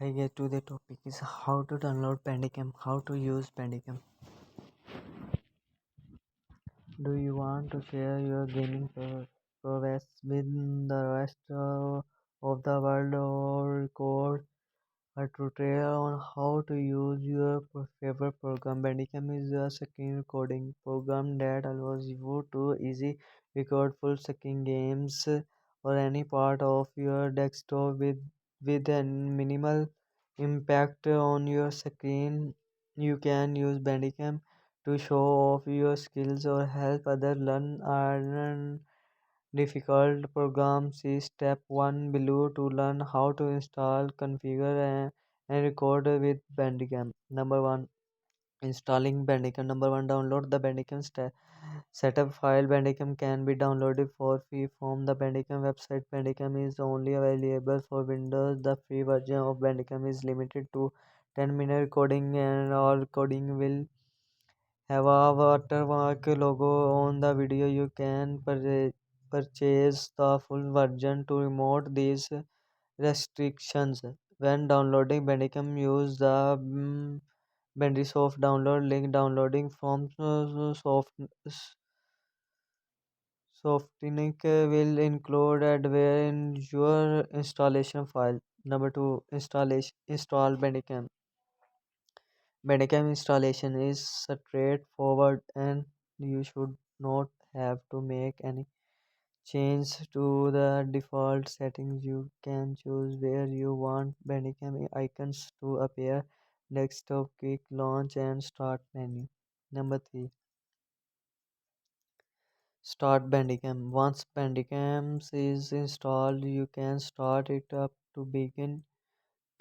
I get to the topic is how to download Bandicam, how to use Bandicam. Do you want to share your gaming prowess with the rest of the world or record a tutorial on how to use your favorite program? Bandicam is a screen recording program that allows you to easily record full screen games or any part of your desktop with a minimal impact on your screen. You can use Bandicam to show off your skills or help others learn difficult programs. See step 1 below to learn how to install, configure, and record with Bandicam. Number 1, installing Bandicam. Number 1, download the Bandicam setup file. Bandicam can be downloaded for free from the Bandicam website. Bandicam is only available for Windows. The free version of Bandicam is limited to 10-minute recording, and all recording will have a watermark logo on the video. You can purchase the full version to remove these restrictions. When downloading Bandicam, use the Bandisoft download link. Downloading from Softnik will include adware in your installation file. Number 2, install Bandicam. Bandicam installation is straightforward and you should not have to make any change to the default settings. You can choose where you want Bandicam icons to appear. Desktop, quick launch and start menu. Number 3, start Bandicam. Once Bandicam is installed, you can start it up to begin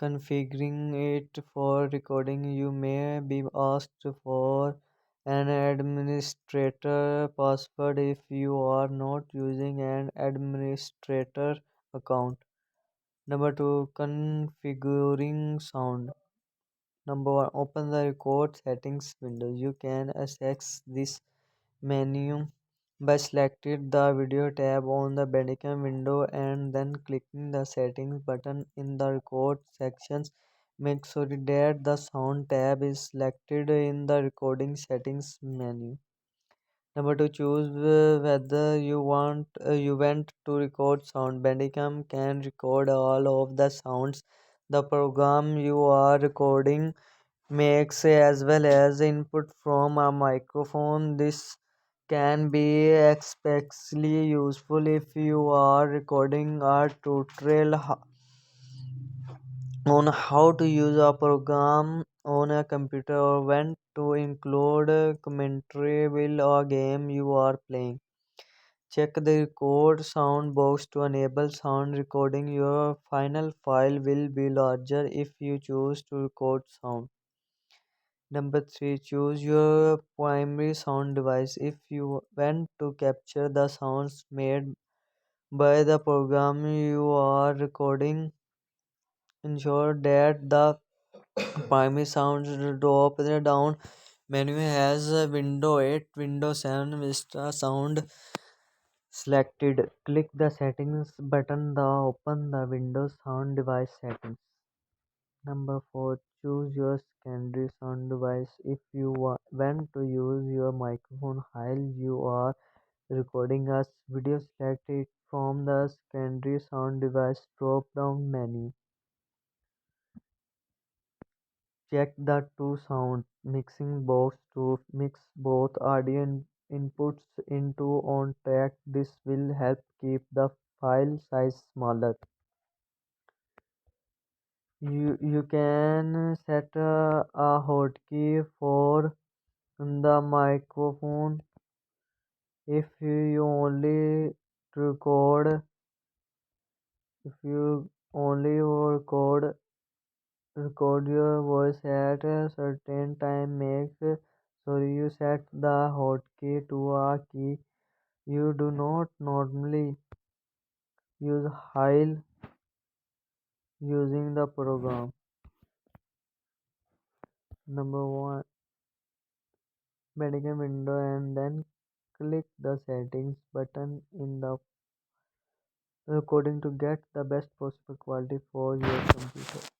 configuring it for recording. You may be asked for an administrator password if you are not using an administrator account. Number 2, configuring sound. Number 1, open the record settings window. You can access this menu by selecting the video tab on the Bandicam window and then clicking the settings button in the record sections. Make sure that the sound tab is selected in the recording settings menu. Number 2, choose whether you want to record sound. Bandicam can record all of the sounds the program you are recording makes, as well as input from a microphone. This can be especially useful if you are recording a tutorial on how to use a program on a computer or when to include commentary while a game you are playing. Check the record sound box to enable sound recording. Your final file will be larger if you choose to record sound. Number 3, choose your primary sound device. If you want to capture the sounds made by the program you are recording, ensure that the primary sound drop down menu has Windows 8, Windows 7, Vista Sound selected. Click the settings button to open the Windows Sound device settings. Number 4, choose your secondary sound device. If you want to use your microphone while you are recording a video, select it from the secondary sound device drop down menu. Check the two sound mixing box to mix both audio inputs into on track. This will help keep the file size smaller. You can set a hotkey for the microphone if you only record if you only record your voice at a certain time. Make sure you set the hotkey to a key you do not normally use while using the program. Number 1, Bandicam window and then click the settings button in the recording to get the best possible quality for your computer.